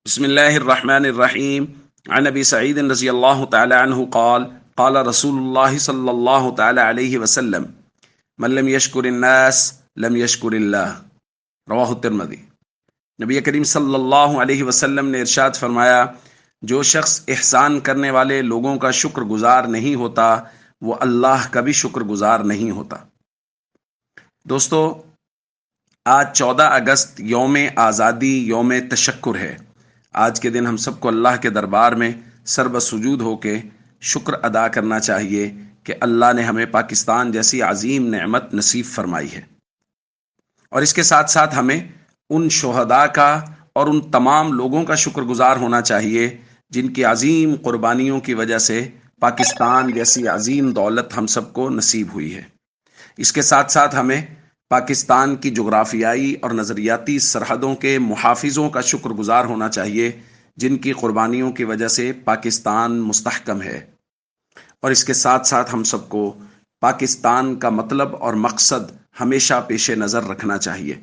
بسم الله الرحمن الرحيم. عن ابي سعيد رضي الله تعالى عنه قال قال رسول الله صلى الله تعالى عليه وسلم من لم يشكر الناس لم يشكر الله. رواہ الترمذی. نبی کریم صلی اللہ علیہ وسلم نے ارشاد فرمایا، جو شخص احسان کرنے والے لوگوں کا شکر گزار نہیں ہوتا وہ اللہ کا بھی شکر گزار نہیں ہوتا۔ دوستو، آج 14 اگست یوم آزادی، یوم تشکر ہے۔ آج کے دن ہم سب کو اللہ کے دربار میں سر بسجود ہو کے شکر ادا کرنا چاہیے کہ اللہ نے ہمیں پاکستان جیسی عظیم نعمت نصیب فرمائی ہے، اور اس کے ساتھ ساتھ ہمیں ان شہداء کا اور ان تمام لوگوں کا شکر گزار ہونا چاہیے جن کی عظیم قربانیوں کی وجہ سے پاکستان جیسی عظیم دولت ہم سب کو نصیب ہوئی ہے۔ اس کے ساتھ ساتھ ہمیں پاکستان کی جغرافیائی اور نظریاتی سرحدوں کے محافظوں کا شکر گزار ہونا چاہیے جن کی قربانیوں کی وجہ سے پاکستان مستحکم ہے، اور اس کے ساتھ ساتھ ہم سب کو پاکستان کا مطلب اور مقصد ہمیشہ پیش نظر رکھنا چاہیے۔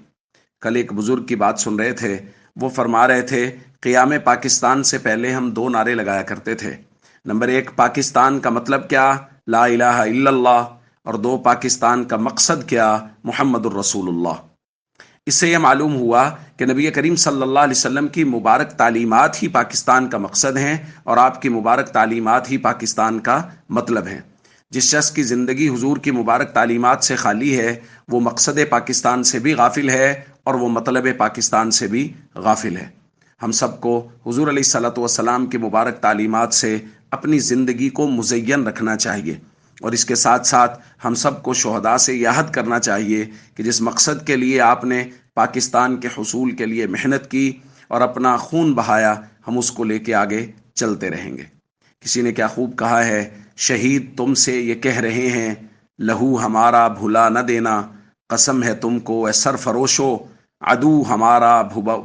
کل ایک بزرگ کی بات سن رہے تھے، وہ فرما رہے تھے قیام پاکستان سے پہلے ہم 2 نعرے لگایا کرتے تھے۔ نمبر 1، پاکستان کا مطلب کیا؟ لا الہ الا اللہ، اور 2، پاکستان کا مقصد کیا؟ محمد الرسول اللہ۔ اس سے یہ معلوم ہوا کہ نبی کریم صلی اللہ علیہ وسلم کی مبارک تعلیمات ہی پاکستان کا مقصد ہیں، اور آپ کی مبارک تعلیمات ہی پاکستان کا مطلب ہیں۔ جس شخص کی زندگی حضور کی مبارک تعلیمات سے خالی ہے وہ مقصد پاکستان سے بھی غافل ہے اور وہ مطلب پاکستان سے بھی غافل ہے۔ ہم سب کو حضور علیہ الصلوۃ والسلام کی مبارک تعلیمات سے اپنی زندگی کو مزین رکھنا چاہیے، اور اس کے ساتھ ساتھ ہم سب کو شہداء سے یہ عہد کرنا چاہیے کہ جس مقصد کے لیے آپ نے پاکستان کے حصول کے لیے محنت کی اور اپنا خون بہایا، ہم اس کو لے کے آگے چلتے رہیں گے۔ کسی نے کیا خوب کہا ہے، شہید تم سے یہ کہہ رہے ہیں لہو ہمارا بھلا نہ دینا، قسم ہے تم کو اے سرفروشو عدو ہمارا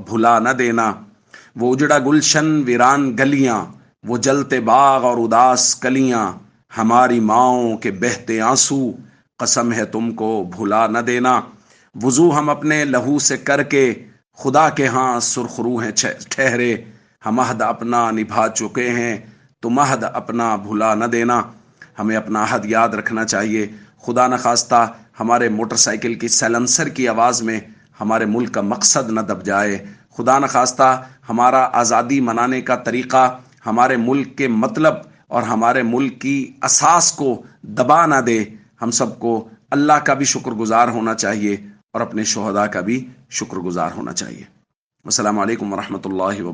بھلا نہ دینا۔ وہ اجڑا گلشن ویران گلیاں، وہ جلتے باغ اور اداس کلیاں، ہماری ماؤں کے بہتے آنسو، قسم ہے تم کو بھلا نہ دینا۔ وضو ہم اپنے لہو سے کر کے خدا کے ہاں سرخرو ہیں ٹھہرے، ہم عہد اپنا نبھا چکے ہیں تم عہد اپنا بھلا نہ دینا۔ ہمیں اپنا عہد یاد رکھنا چاہیے، خدا نخواستہ ہمارے موٹر سائیکل کی سائلنسر کی آواز میں ہمارے ملک کا مقصد نہ دب جائے، خدا نخواستہ ہمارا آزادی منانے کا طریقہ ہمارے ملک کے مطلب اور ہمارے ملک کی اساس کو دبا نہ دے۔ ہم سب کو اللہ کا بھی شکر گزار ہونا چاہیے اور اپنے شہداء کا بھی شکر گزار ہونا چاہیے۔ السلام علیکم ورحمۃ اللہ وبرکاتہ۔